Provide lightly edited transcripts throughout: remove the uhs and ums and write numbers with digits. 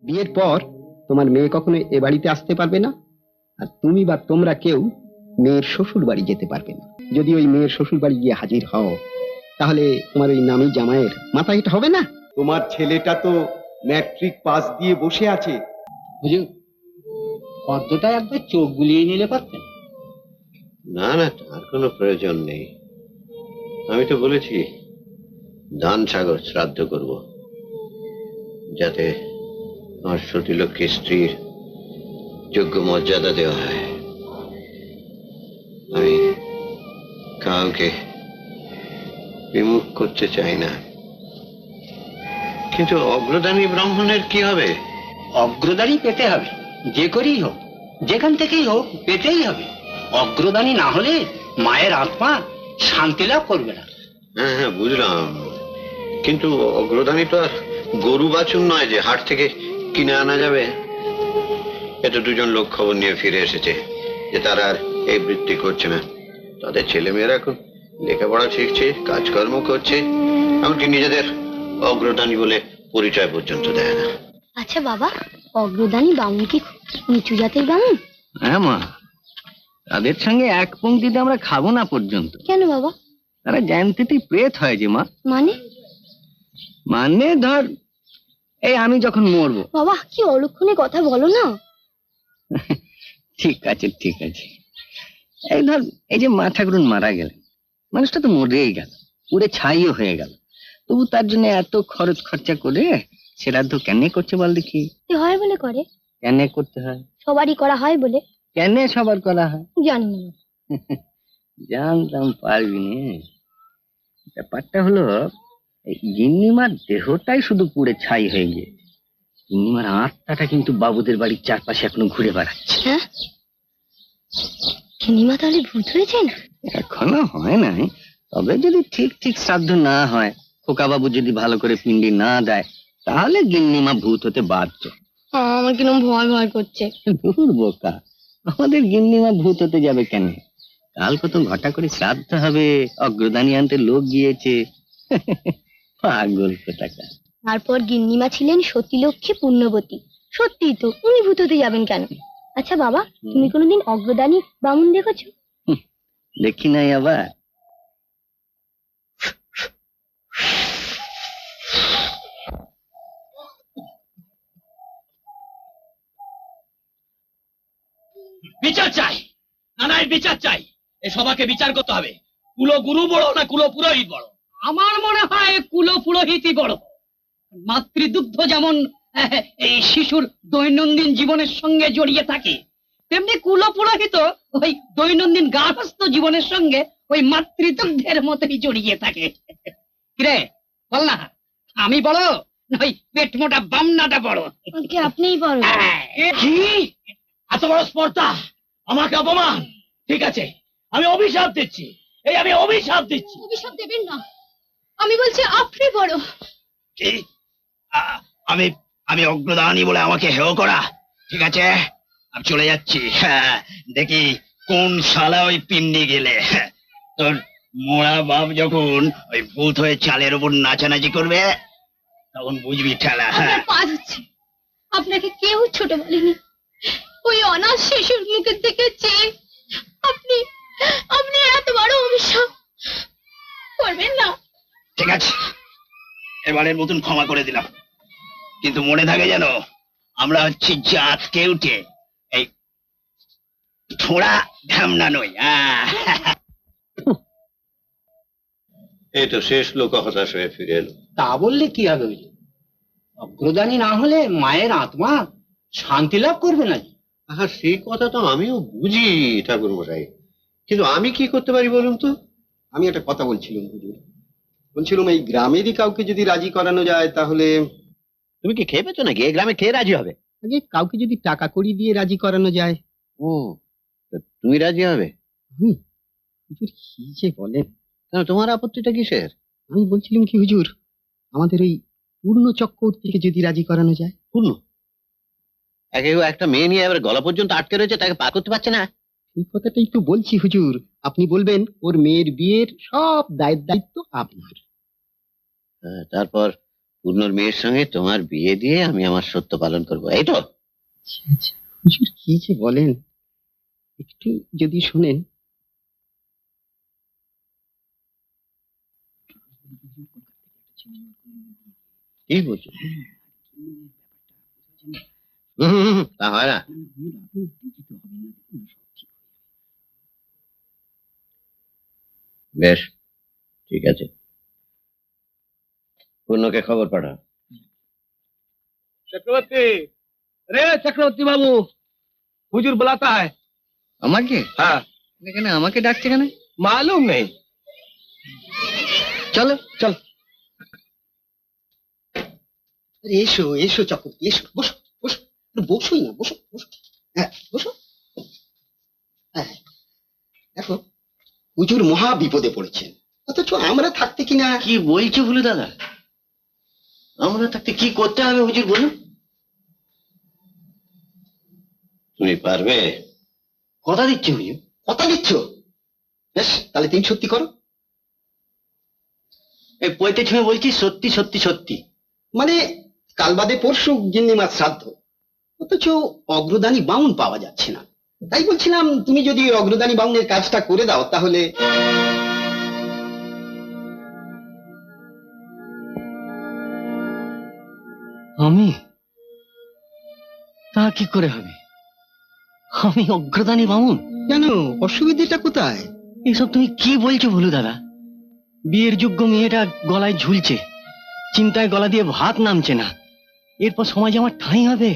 বিয়ের পর তোমার মেয়ে কখনো এ বাড়িতে আসতে পারবে না, আর তুমি বা তোমরা কেউ মেয়ের শ্বশুর বাড়ি যেতে পারবে না। যদি ওই মেয়ের শ্বশুর বাড়ি গিয়ে হাজির হও, তাহলে তোমার ওই নামী জামাইয়ের মাথায় এটা হবে না। তোমার ছেলেটা তো ম্যাট্রিক পাস দিয়ে বসে আছে। হুজুর, ফর্দটা একবার চোখ বুলিয়ে নিলে পারতেন। না না, তার কোনো প্রয়োজন নেই। আমি তো বলেছি দান সাগর শ্রাদ্ধ করব, যাতে আমার সতীলক্ষ্মী স্ত্রীর যোগ্য মর্যাদা দেওয়া হয়। আমি কাউকে বিমুখ করতে চাই না। কিন্তু অগ্রদানী ব্রাহ্মণের কি হবে? অগ্রদানী পেতে হবে, যে করেই হোক, যেখান থেকেই হোক, পেতেই হবে। অগ্রদানী না হলে মায়ের আত্মা শান্তি লাভ করবে না। হ্যাঁ হ্যাঁ, বুঝলাম, কিন্তু অগ্রদানী তো আর গরু বাছুর নয় যে হাট থেকে কিনে আনা যাবে। এত দুজন লোক খবর নিয়ে ফিরে এসেছে যে তারা আর এই বৃত্তি করছে না। তাদের ছেলেমেয়েরা এখন লেখাপড়া শিখছে, কাজকর্ম করছে, এমনকি নিজেদের অগ্রদানী বলে পরিচয় পর্যন্ত দেয় না। আচ্ছা বাবা, অগ্রদানী বামুন কি নিচু জাতের বামুন? হ্যাঁ মা, তাদের সঙ্গে এক পংক্তিতে আমরা খাবো না পর্যন্ত। কেন বাবা? তারা জ্যান্তিতে প্রেত হয় যে মা। মানে? মানে ধর, এই আমি যখন মরবো। বাবা, কি অলক্ষণে কথা বলো না। ঠিক আছে ঠিক আছে, এই ধর, এই যে মা ঠাকুরুন মারা গেলেন, মানুষটা তো মরেই গেল, পুড়ে ছাইও হয়ে গেল, তবু তার জন্য এত খরচ খরচা করে শ্রাদ্ধ কেন করছে বল দেখি? হয় বলে করে। কেন করতে হয়? সবারই করা হয় বলে। কেন সবার করা হয়? জানি না। জানতাম পারবি না। ব্যাপারটা হলো, এই গিন্নিমার দেহটাই শুধু পুড়ে ছাই হয়ে গিয়ে, গিন্নিমার আত্মাটা কিন্তু বাবুদের বাড়ির চারপাশে এখনো ঘুরে বেড়াচ্ছে। হ্যাঁ, গিন্নিমা তাহলে ভূত হয়েছেন? এখনো হয় নাই, তবে যদি ঠিক ঠিক শ্রাদ্ধ না হয়, খোকা বাবু যদি ভালো করে পিণ্ডি না দেয়, তাহলে গিন্নিমা ভূত হতে বাধ্য। আমার কিরম ভয় ভয় করছে। দূর বোকা, আমাদের গিন্নিমা ভূত হতে যাবে কেন? কাল কত ঘটা করে শ্রাদ্ধ হবে, অগ্রদানী আনতে লোক গিয়েছে। পাগল কোথাকার। তারপর গিন্নিমা ছিলেন সতীলক্ষ্মী পুণ্যবতী। সত্যি তো, উনি ভূত হতে যাবেন কেন? আচ্ছা বাবা, তুমি কোনোদিন অগ্রদানী বামুন দেখেছো? দেখি নাই আবার। বিচার চাই, নানায় বিচার চাই। এ সবাকে বিচার করতে হবে। কুলো গুরু বড় না কুলো পুরোহিত বড়? আমার মনে হয় কুলো পুরোহিতই বড়। মাতৃদুগ্ধ যেমন এই শিশুর দৈনন্দিন জীবনের সঙ্গে জড়িয়ে থাকে, তেমনি কুলো পুরোহিত ওই দৈনন্দিন গার্হস্থ্য জীবনের সঙ্গে ওই মাতৃদুগ্ধের মতোই জড়িয়ে থাকে। কিরে বল না, আমি বড় না ওই পেট মোটা বামনাটা বড়? আপনিই বলো। কি এত বড় স্পর্ধা, আমাকে অপমান! ঠিক আছে, আমি অভিশাপ দিচ্ছি, এই আমি অভিশাপ দিচ্ছি। অভিশাপ দেবেন না, আমি বলছি আপনি বড়। কি? আমি আমি অগ্রদানী বলে আমাকে হেয় করা? ঠিক আছে, আমি চলে যাচ্ছি। দেখি কোন শালা ওই পিন্ডি গেলে। তোর মোড়া বাপ যখন ওই ভূত হয়ে চালের উপর নাচানাচি করবে, তখন বুঝবি ঠেলা। পা ধুচ্ছে, আপনাকে কেউ ছোট বলেনি। ওই অনাথ শিশুর মুখের দিকে চেয়ে আপনি আপনি এত বড় অভিশাপ করবেন না। ঠিক আছে, এবারের মতন ক্ষমা করে দিলাম, কিন্তু মনে থাকে যেন আমরা হচ্ছি জাত কেউটে, এই থোড়া ঢামনা নই। এই তো শেষ লোক হতাশ হয়ে ফিরে এলো। তা বললে কি হবে? অগ্রদানী না হলে মায়ের আত্মা শান্তি লাভ করবে না। হ্যাঁ, সেই কথা তো আমিও বুঝি ঠাকুর মশাই, কিন্তু আমি কি করতে পারি বলুন তো? আমি একটা কথা বলছিলাম হুজুর, বলছিলাম এই গ্রামেরই কাউকে যদি রাজি করানো যায়, তাহলে। তুমি কি খেয়ে পেছো নাকি? এই গ্রামে কে রাজি হবে? আগে কাউকে যদি টাকা কড়ি দিয়ে রাজি করানো যায়। ও, তা তুমি রাজি হবে? হুজুর কি যে বলেন! কেন, তোমার আপত্তিটা কিসের? আমি বলছিলাম কি হুজুর, আমাদের ওই পূর্ণ চক্রবর্তীকে যদি রাজি করানো যায়। পূর্ণ একটা মেয়ে নিয়ে এবার গলা পর্যন্ত আটকে রয়েছে, তাকে পার করতে পারছে না। এই কথাটাই তো বলছি হুজুর, আপনি বলবেন ওর মেয়ের বিয়ের সব দায়িত্ব আপনার। হ্যাঁ, তারপর পূর্ণর মেয়ের সঙ্গে তোমার বিয়ে দিয়ে আমি আমার সত্য পালন করবো, এই তো? হুজুর কি যে বলেন, একটু যদি শুনেন। কি বলছো? তা হয় না। বেশ, ঠিক আছে, পূর্ণকে খবর পাঠাও। चक्रवर्ती, रे चक्रवर्ती बाबू, हुजूर बुलाता है। আমাকে? हाँ, এখানে আমাকে ডাকছে কেন? मालूम नहीं। চলো চল। আরে এসো এসো চক্রবর্তী, এসো, বসো বসো। আরে বসোই না, বসো বসো। হ্যাঁ বসো। হ্যাঁ, দেখো হুজুর মহা বিপদে পড়েছেন, অথচ আমরা থাকতে কিনা। কি বলছো ভুলু দাদা? আমরা থাকতে কি করতে হবে হুজুর বলুন? তুমি পারবে? কথা দিচ্ছি হুজুর। কথা দিচ্ছ? বেশ, তাহলে তুমি সত্যি করো। এই পৈতে ছুঁয়ে বলছি, সত্যি সত্যি সত্যি। মানে কাল বাদে পরশু গিন্নিমার শ্রাদ্ধ, অথচ অগ্রদানী বাউন পাওয়া যাচ্ছে না। তাই বলছিলাম তুমি যদি ওই অগ্রদানী বাউনের কাজটা করে দাও তাহলে। আমি? তা কি করে হবে? আমি অগ্রদানী বামুন? কেন, অসুবিধাটা কোথায়? এসব তুমি কি বলছো ভুলু দাদা? বিয়ের যোগ্য মেয়েটা গলায় ঝুলছে, চিন্তায় গলা দিয়ে ভাত নামছে না, এরপর সমাজে আমার ঠাঁই হবে?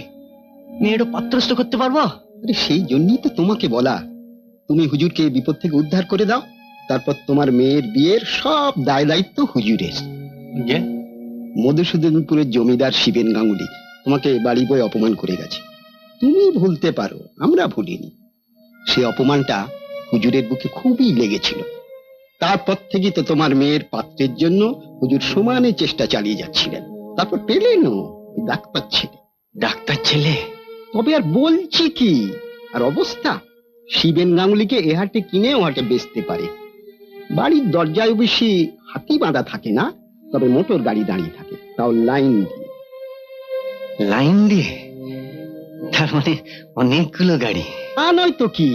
মেয়েটা পাত্রস্থ করতে পারবো? আরে সেই জন্যই তো তোমাকে বলা, তুমি হুজুরকে বিপদ থেকে উদ্ধার করে দাও, তারপর তোমার মেয়ের বিয়ের সব দায় দায়িত্ব হুজুরের। যে মধুসূদনপুরের জমিদার শিবেন গাঙ্গুলি তোমাকে বাড়ি বয়ে অপমান করে গেছে। তুমি ভুলতে পারো, আমরা ভুলিনি। সে অপমানটা হুজুরের বুকে খুবই লেগেছিল। তারপর থেকে তো তোমার মেয়ের পাত্রের জন্য হুজুর সমানে চেষ্টা চালিয়ে যাচ্ছিলেন। তারপর পেলেন ওই ডাক্তার ছেলে। ডাক্তার ছেলে? তবে আর বলছি কি, আর অবস্থা, শিবেন গাঙ্গুলিকে এ হাটে কিনে ও হাটে বেচতে পারে। বাড়ির দরজায় বেশি হাতি বাঁধা থাকে না, তবে মোটর গাড়ি দাঁড়িয়ে থাকে, তাও লাইন দিয়ে। লাইন দিয়ে? তার মানে অনেকগুলো গাড়ি? তা নয় তো কি।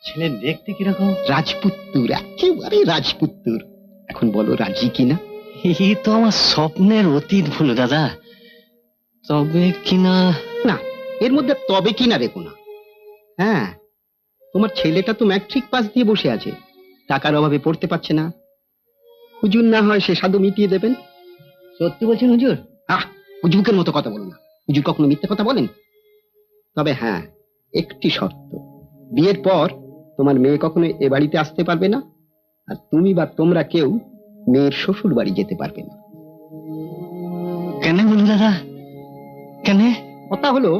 ছেলে দেখতে কিরকম? রাজপুত্তুর, একেবারে রাজপুত্তুর। এখন বলো রাজি কিনা? এই তো আমার স্বপ্নের অতীত ভুলু দাদা, তবে কিনা। না, এর মধ্যে তবে কিনা রেখো না। হ্যাঁ, তোমার ছেলেটা তো ম্যাট্রিক পাস দিয়ে বসে আছে, টাকার অভাবে পড়তে পারছে না। হুজুর না হয় সে সাধু মিটিয়ে দেবেন। সত্যি বলছেন হুজুর? হুজুকের মতো কথা বলো না, হুজুর কখনো মিথ্যে কথা বলেন? তবে হ্যাঁ, একটি শর্ত, বিয়ের পর তোমার মেয়ে কখনো এ বাড়িতে আসতে পারবে না, আর তুমি বা তোমরা কেউ মেয়ের শ্বশুর বাড়ি যেতে পারবে না। কেন ভুলু দাদা, কেন? কথা হলো,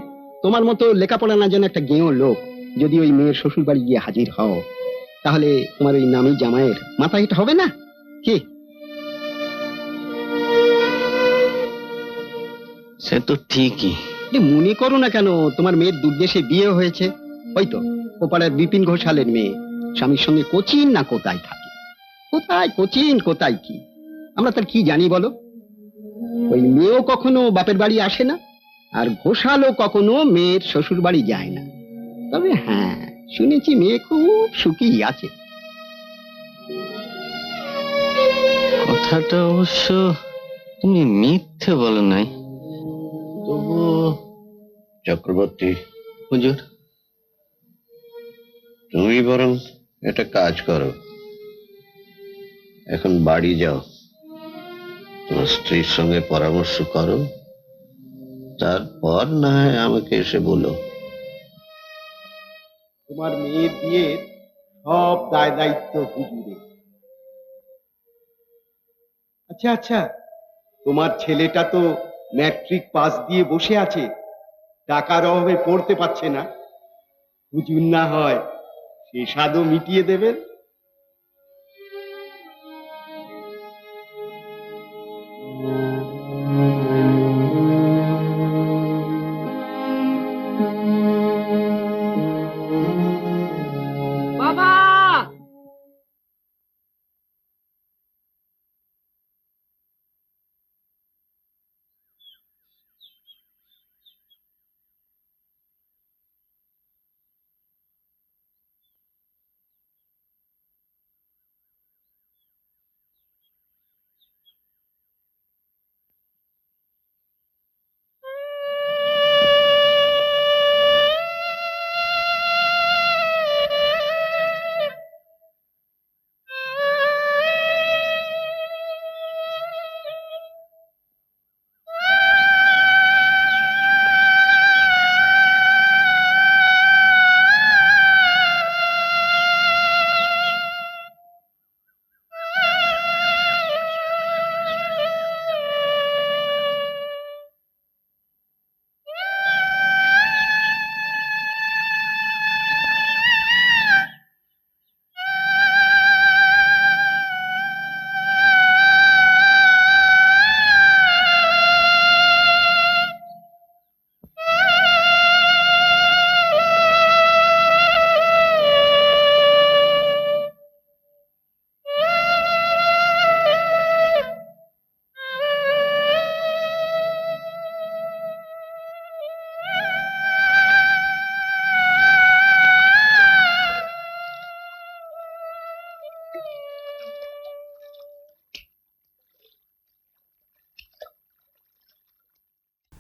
তোমার মতো লেখাপড়া না জানা একটা গেঁয়ো লোক যদি ওই মেয়ের শ্বশুর বাড়ি গিয়ে হাজির হও, তাহলে তোমার ওই নামী জামাইয়ের মাথায় এটা হবে না কি? সে তো ঠিকই। মনে করো না কেন, তোমার মেয়ের দুর্দেশে বিয়ে হয়েছে, হয়তো ওপাড়ার বিপিন ঘোষালের মেয়ে স্বামীর সঙ্গে কোচিন না কোথায় থাকে। কোথায় কোচিন কোথায় কি, আমরা তার কি জানি বলো? ওই মেয়েও কখনো বাপের বাড়ি আসে না, আর ঘোষালও কখনো মেয়ের শ্বশুর বাড়ি যায় না। তবে হ্যাঁ, শুনেছি মেয়ে খুব সুখী আছে। কথাটা অবশ্য তুমি মিথ্যে বলো নাই। তবু চক্রবর্তী হুজুর, তুমি বরং একটা কাজ করো, এখন বাড়ি যাও, তোমার স্ত্রীর সঙ্গে পরামর্শ করো, তারপর না হয় আমাকে এসে বলো। তোমার মেয়ের বিয়ের সব দায় দায়িত্ব হুজুরের। আচ্ছা আচ্ছা, তোমার ছেলেটা তো ম্যাট্রিক পাস দিয়ে বসে আছে, টাকার অভাবে পড়তে পারছে না। হুজুর না হয় সে স্বাদও মিটিয়ে দেবেন। বাবা,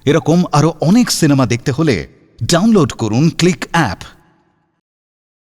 এরকম আরো অনেক সিনেমা দেখতে হলে ডাউনলোড করুন ক্লিক অ্যাপ।